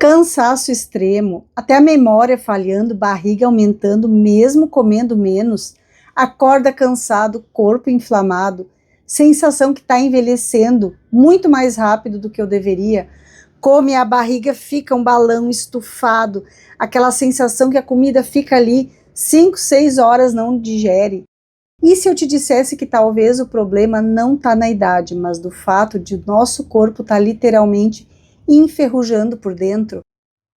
Cansaço extremo, até a memória falhando, barriga aumentando, mesmo comendo menos, acorda cansado, corpo inflamado, sensação que está envelhecendo muito mais rápido do que eu deveria, come a barriga fica um balão estufado, aquela sensação que a comida fica ali 5, 6 horas não digere. E se eu te dissesse que talvez o problema não está na idade, mas do fato de o nosso corpo estar literalmente enferrujando por dentro?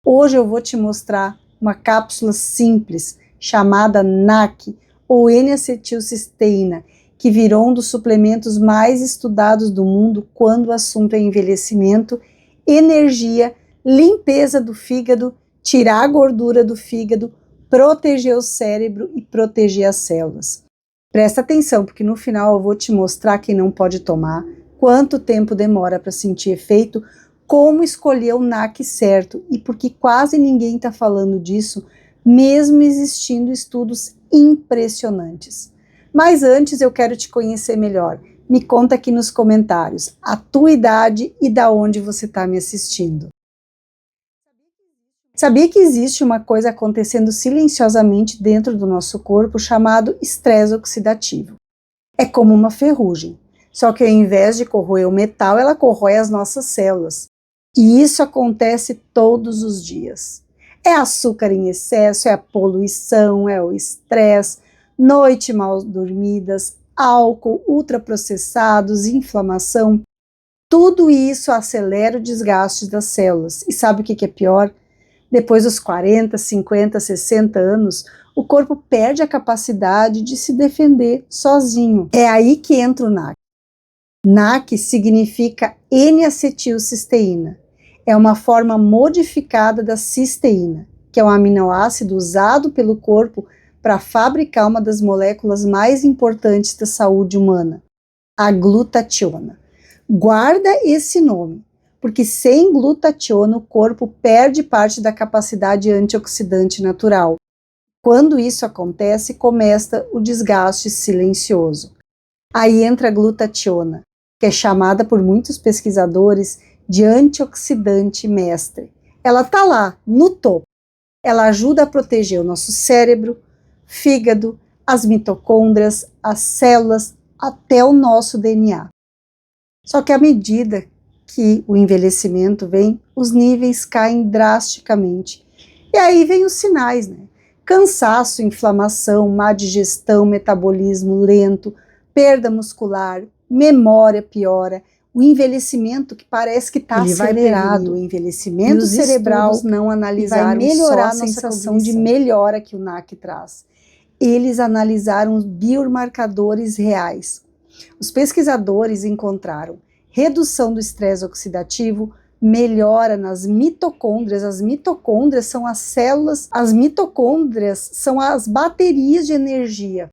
Hoje eu vou te mostrar uma cápsula simples chamada NAC, ou N-acetilcisteína, que virou um dos suplementos mais estudados do mundo quando o assunto é envelhecimento, energia, limpeza do fígado, tirar a gordura do fígado, proteger o cérebro e proteger as células. Presta atenção, porque no final eu vou te mostrar quem não pode tomar, quanto tempo demora para sentir efeito, como escolher o NAC certo e porque quase ninguém está falando disso, mesmo existindo estudos impressionantes. Mas antes eu quero te conhecer melhor. Me conta aqui nos comentários a tua idade e da onde você está me assistindo. Sabia que existe uma coisa acontecendo silenciosamente dentro do nosso corpo chamado estresse oxidativo? É como uma ferrugem, só que ao invés de corroer o metal, ela corrói as nossas células. E isso acontece todos os dias. É açúcar em excesso, é a poluição, é o estresse, noite mal dormidas, álcool, ultraprocessados, inflamação. Tudo isso acelera o desgaste das células. E sabe o que é pior? Depois dos 40, 50, 60 anos, o corpo perde a capacidade de se defender sozinho. É aí que entra o NAC. NAC significa N-acetilcisteína. É uma forma modificada da cisteína, que é um aminoácido usado pelo corpo para fabricar uma das moléculas mais importantes da saúde humana, a glutationa. Guarda esse nome, porque sem glutationa o corpo perde parte da capacidade antioxidante natural. Quando isso acontece, começa o desgaste silencioso. Aí entra a glutationa, que é chamada por muitos pesquisadores de antioxidante mestre. Ela está lá, no topo. Ela ajuda a proteger o nosso cérebro, fígado, as mitocôndrias, as células, até o nosso DNA. Só que à medida que o envelhecimento vem, os níveis caem drasticamente. E aí vem os sinais, né? Cansaço, inflamação, má digestão, metabolismo lento, perda muscular, memória piora, o envelhecimento que parece que está acelerado, o envelhecimento cerebral não analisaram, vai melhorar a sensação de melhora que o NAC traz. Eles analisaram os biomarcadores reais. Os pesquisadores encontraram redução do estresse oxidativo, melhora nas mitocôndrias. As mitocôndrias são as células, as mitocôndrias são as baterias de energia.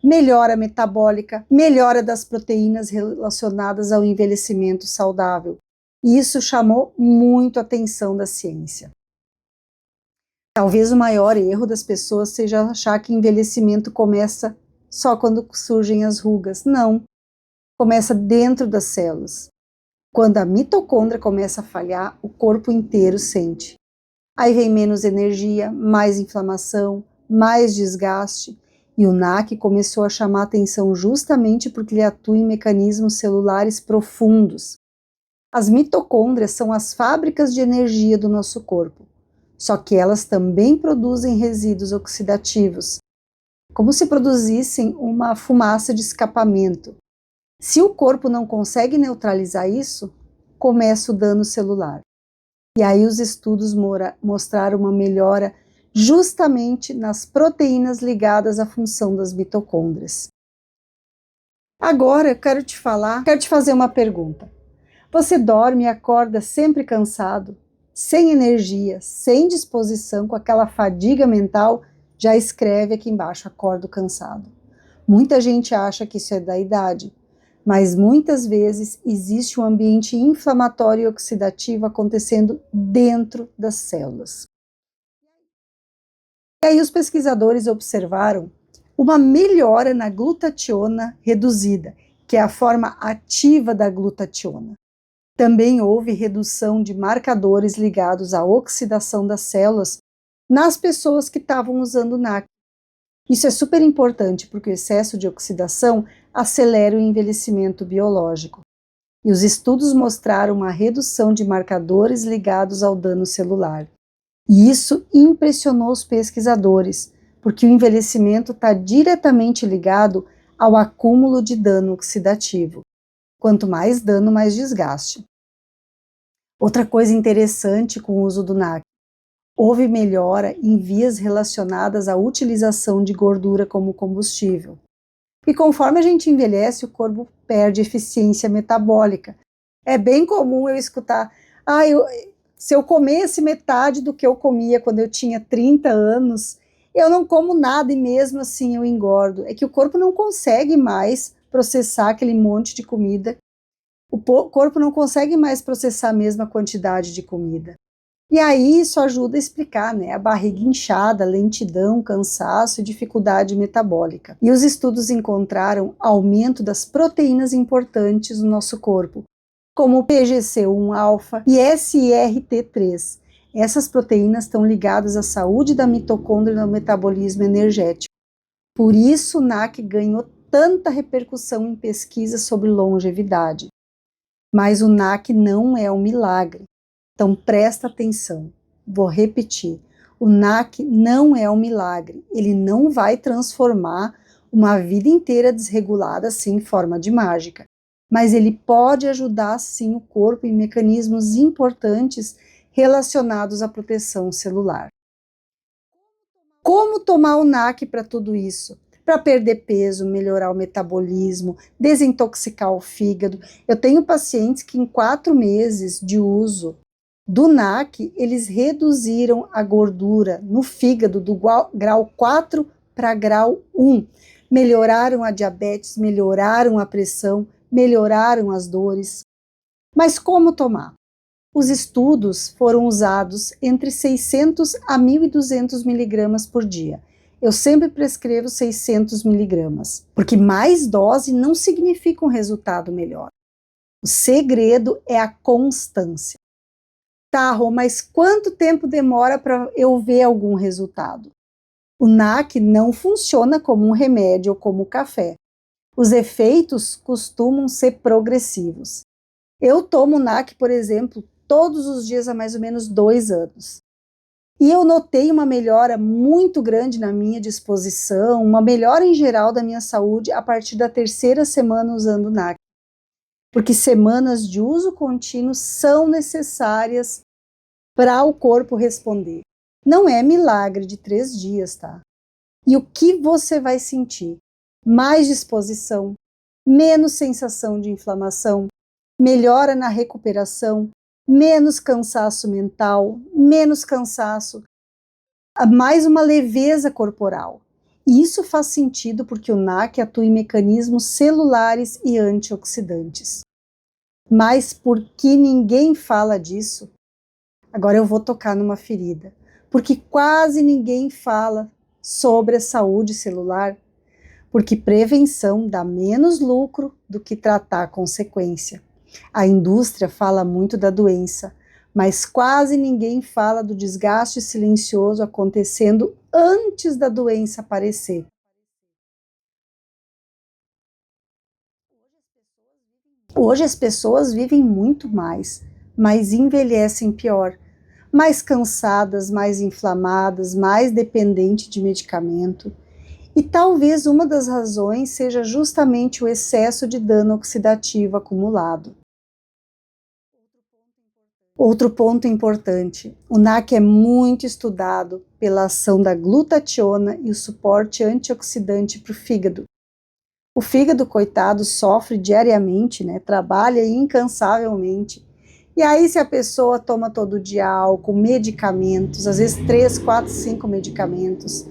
Melhora metabólica, melhora das proteínas relacionadas ao envelhecimento saudável. E isso chamou muito a atenção da ciência. Talvez o maior erro das pessoas seja achar que envelhecimento começa só quando surgem as rugas. Não, começa dentro das células. Quando a mitocôndria começa a falhar, o corpo inteiro sente. Aí vem menos energia, mais inflamação, mais desgaste. E o NAC começou a chamar a atenção justamente porque ele atua em mecanismos celulares profundos. As mitocôndrias são as fábricas de energia do nosso corpo, só que elas também produzem resíduos oxidativos, como se produzissem uma fumaça de escapamento. Se o corpo não consegue neutralizar isso, começa o dano celular. E aí os estudos mostraram uma melhora justamente nas proteínas ligadas à função das mitocôndrias. Agora eu quero te fazer uma pergunta. Você dorme e acorda sempre cansado, sem energia, sem disposição, com aquela fadiga mental? Já escreve aqui embaixo, acordo cansado. Muita gente acha que isso é da idade, mas muitas vezes existe um ambiente inflamatório e oxidativo acontecendo dentro das células. E aí os pesquisadores observaram uma melhora na glutationa reduzida, que é a forma ativa da glutationa. Também houve redução de marcadores ligados à oxidação das células nas pessoas que estavam usando o NAC. Isso é super importante porque o excesso de oxidação acelera o envelhecimento biológico. E os estudos mostraram uma redução de marcadores ligados ao dano celular. E isso impressionou os pesquisadores, porque o envelhecimento está diretamente ligado ao acúmulo de dano oxidativo. Quanto mais dano, mais desgaste. Outra coisa interessante com o uso do NAC: houve melhora em vias relacionadas à utilização de gordura como combustível. E conforme a gente envelhece, o corpo perde eficiência metabólica. É bem comum eu escutar: se eu comesse metade do que eu comia quando eu tinha 30 anos, eu não como nada e mesmo assim eu engordo. É que o corpo não consegue mais processar aquele monte de comida. O corpo não consegue mais processar a mesma quantidade de comida. E aí isso ajuda a explicar, né, a barriga inchada, lentidão, cansaço e dificuldade metabólica. E os estudos encontraram aumento das proteínas importantes no nosso corpo, como o PGC1-alfa e SRT3. Essas proteínas estão ligadas à saúde da mitocôndria e ao metabolismo energético. Por isso o NAC ganhou tanta repercussão em pesquisas sobre longevidade. Mas o NAC não é um milagre. Então presta atenção, vou repetir, o NAC não é um milagre, ele não vai transformar uma vida inteira desregulada assim em forma de mágica, mas ele pode ajudar sim o corpo em mecanismos importantes relacionados à proteção celular. Como tomar o NAC para tudo isso? Para perder peso, melhorar o metabolismo, desintoxicar o fígado. Eu tenho pacientes que em 4 meses de uso do NAC, eles reduziram a gordura no fígado do grau 4 para grau 1. Melhoraram a diabetes, melhoraram a pressão, melhoraram as dores. Mas como tomar? Os estudos foram usados entre 600 a 1.200 miligramas por dia. Eu sempre prescrevo 600 miligramas, porque mais dose não significa um resultado melhor. O segredo é a constância. Tá, Rô, mas quanto tempo demora para eu ver algum resultado? O NAC não funciona como um remédio ou como o café. Os efeitos costumam ser progressivos. Eu tomo NAC, por exemplo, todos os dias há mais ou menos 2 anos. E eu notei uma melhora muito grande na minha disposição, uma melhora em geral da minha saúde a partir da 3ª semana usando NAC. Porque semanas de uso contínuo são necessárias para o corpo responder. Não é milagre de 3 dias, tá? E o que você vai sentir? Mais disposição, menos sensação de inflamação, melhora na recuperação, menos cansaço mental, menos cansaço, mais uma leveza corporal. E isso faz sentido porque o NAC atua em mecanismos celulares e antioxidantes. Mas por que ninguém fala disso? Agora eu vou tocar numa ferida, porque quase ninguém fala sobre a saúde celular, porque prevenção dá menos lucro do que tratar a consequência. A indústria fala muito da doença, mas quase ninguém fala do desgaste silencioso acontecendo antes da doença aparecer. Hoje as pessoas vivem muito mais, mas envelhecem pior. Mais cansadas, mais inflamadas, mais dependentes de medicamento. E talvez uma das razões seja justamente o excesso de dano oxidativo acumulado. Outro ponto importante, o NAC é muito estudado pela ação da glutationa e o suporte antioxidante para o fígado. O fígado, coitado, sofre diariamente, né? Trabalha incansavelmente. E aí, se a pessoa toma todo dia álcool, medicamentos, às vezes 3, 4, 5 medicamentos,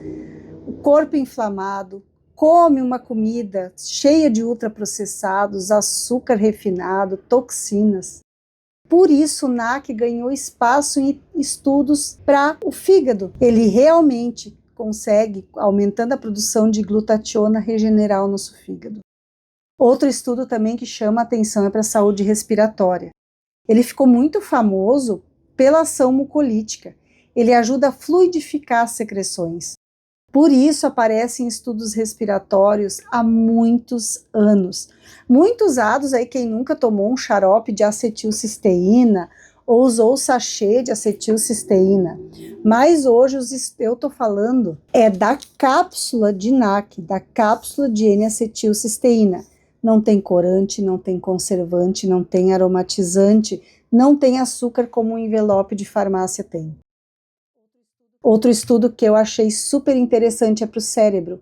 o corpo inflamado, come uma comida cheia de ultraprocessados, açúcar refinado, toxinas. Por isso, o NAC ganhou espaço em estudos para o fígado. Ele realmente consegue, aumentando a produção de glutationa, regenerar o nosso fígado. Outro estudo também que chama a atenção é para a saúde respiratória. Ele ficou muito famoso pela ação mucolítica. Ele ajuda a fluidificar as secreções. Por isso aparece em estudos respiratórios há muitos anos. Muito usados aí quem nunca tomou um xarope de acetilcisteína ou usou o sachê de acetilcisteína. Mas hoje eu estou falando da cápsula de NAC, da cápsula de N-acetilcisteína. Não tem corante, não tem conservante, não tem aromatizante, não tem açúcar como o envelope de farmácia tem. Outro estudo que eu achei super interessante é para o cérebro.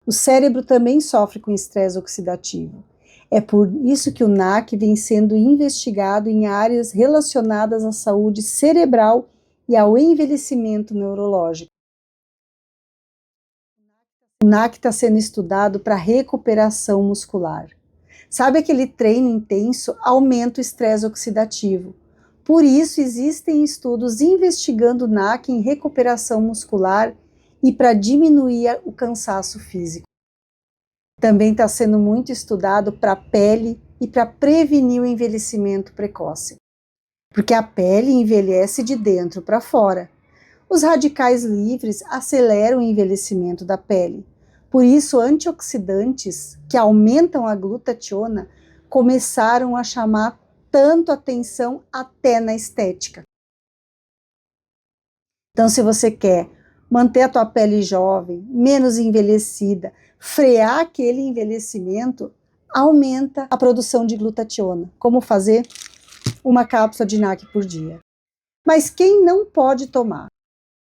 O cérebro também sofre com estresse oxidativo. É por isso que o NAC vem sendo investigado em áreas relacionadas à saúde cerebral e ao envelhecimento neurológico. O NAC está sendo estudado para recuperação muscular. Sabe, aquele treino intenso aumenta o estresse oxidativo. Por isso, existem estudos investigando o NAC em recuperação muscular e para diminuir o cansaço físico. Também está sendo muito estudado para a pele e para prevenir o envelhecimento precoce. Porque a pele envelhece de dentro para fora. Os radicais livres aceleram o envelhecimento da pele. Por isso, antioxidantes que aumentam a glutationa começaram a chamar tanto atenção até na estética. Então, se você quer manter a tua pele jovem, menos envelhecida, frear aquele envelhecimento, aumenta a produção de glutationa. Como fazer? Uma cápsula de NAC por dia. Mas quem não pode tomar?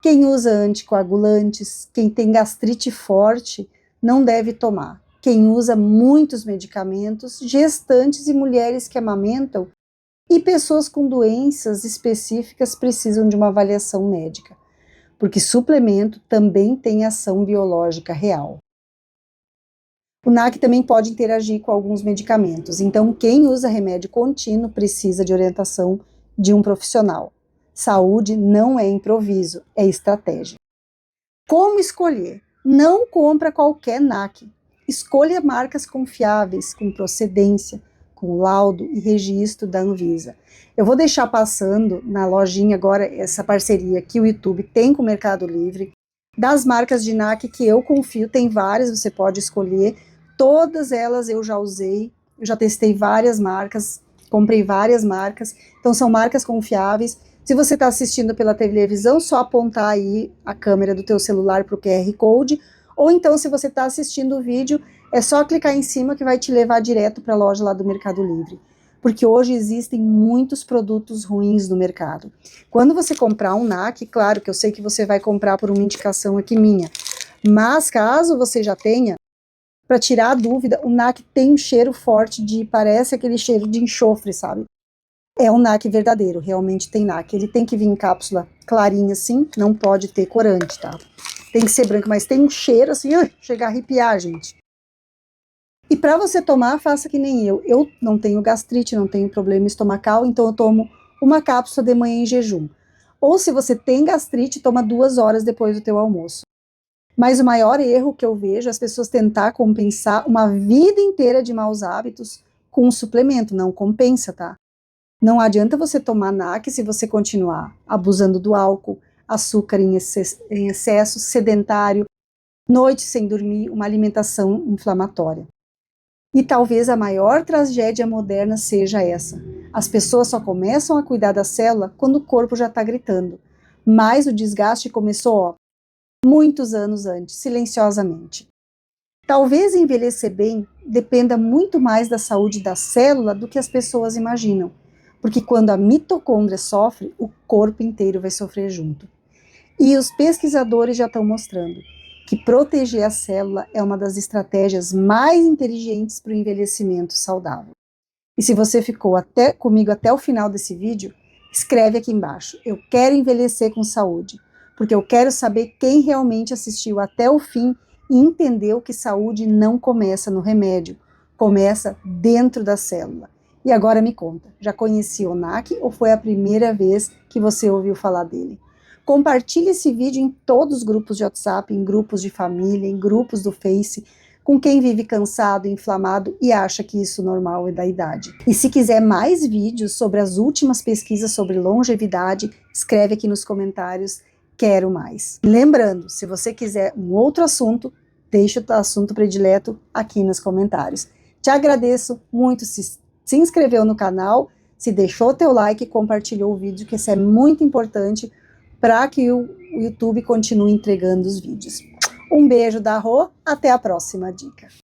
Quem usa anticoagulantes, quem tem gastrite forte, não deve tomar. Quem usa muitos medicamentos, gestantes e mulheres que amamentam, e pessoas com doenças específicas precisam de uma avaliação médica, porque suplemento também tem ação biológica real. O NAC também pode interagir com alguns medicamentos, então quem usa remédio contínuo precisa de orientação de um profissional. Saúde não é improviso, é estratégia. Como escolher? Não compra qualquer NAC. Escolha marcas confiáveis, com procedência, com laudo e registro da Anvisa. Eu vou deixar passando na lojinha agora essa parceria que o YouTube tem com o Mercado Livre, das marcas de NAC que eu confio, tem várias, você pode escolher, todas elas eu já usei, eu já testei várias marcas, comprei várias marcas, então são marcas confiáveis. Se você está assistindo pela televisão, só apontar aí a câmera do teu celular para o QR Code, ou então se você está assistindo o vídeo, é só clicar em cima que vai te levar direto para a loja lá do Mercado Livre. Porque hoje existem muitos produtos ruins no mercado. Quando você comprar um NAC, claro que eu sei que você vai comprar por uma indicação aqui minha, mas caso você já tenha, para tirar a dúvida, o NAC tem um cheiro forte parece aquele cheiro de enxofre, sabe? É um NAC verdadeiro, realmente tem NAC. Ele tem que vir em cápsula clarinha assim, não pode ter corante, tá? Tem que ser branco, mas tem um cheiro assim, chega a arrepiar, gente. E para você tomar, faça que nem eu. Eu não tenho gastrite, não tenho problema estomacal, então eu tomo uma cápsula de manhã em jejum. Ou se você tem gastrite, toma 2 horas depois do teu almoço. Mas o maior erro que eu vejo é as pessoas tentar compensar uma vida inteira de maus hábitos com um suplemento. Não compensa, tá? Não adianta você tomar NAC se você continuar abusando do álcool, açúcar em excesso, sedentário, noite sem dormir, uma alimentação inflamatória. E talvez a maior tragédia moderna seja essa. As pessoas só começam a cuidar da célula quando o corpo já está gritando. Mas o desgaste começou, muitos anos antes, silenciosamente. Talvez envelhecer bem dependa muito mais da saúde da célula do que as pessoas imaginam. Porque quando a mitocôndria sofre, o corpo inteiro vai sofrer junto. E os pesquisadores já estão mostrando que proteger a célula é uma das estratégias mais inteligentes para o envelhecimento saudável. E se você ficou comigo até o final desse vídeo, escreve aqui embaixo, eu quero envelhecer com saúde, porque eu quero saber quem realmente assistiu até o fim e entendeu que saúde não começa no remédio, começa dentro da célula. E agora me conta, já conhecia o NAC ou foi a primeira vez que você ouviu falar dele? Compartilhe esse vídeo em todos os grupos de WhatsApp, em grupos de família, em grupos do Face, com quem vive cansado, inflamado e acha que isso normal é da idade. E se quiser mais vídeos sobre as últimas pesquisas sobre longevidade, escreve aqui nos comentários, quero mais. Lembrando, se você quiser um outro assunto, deixa o assunto predileto aqui nos comentários. Te agradeço muito se inscreveu no canal, se deixou teu like e compartilhou o vídeo, que isso é muito importante para que o YouTube continue entregando os vídeos. Um beijo da Rô, até a próxima dica.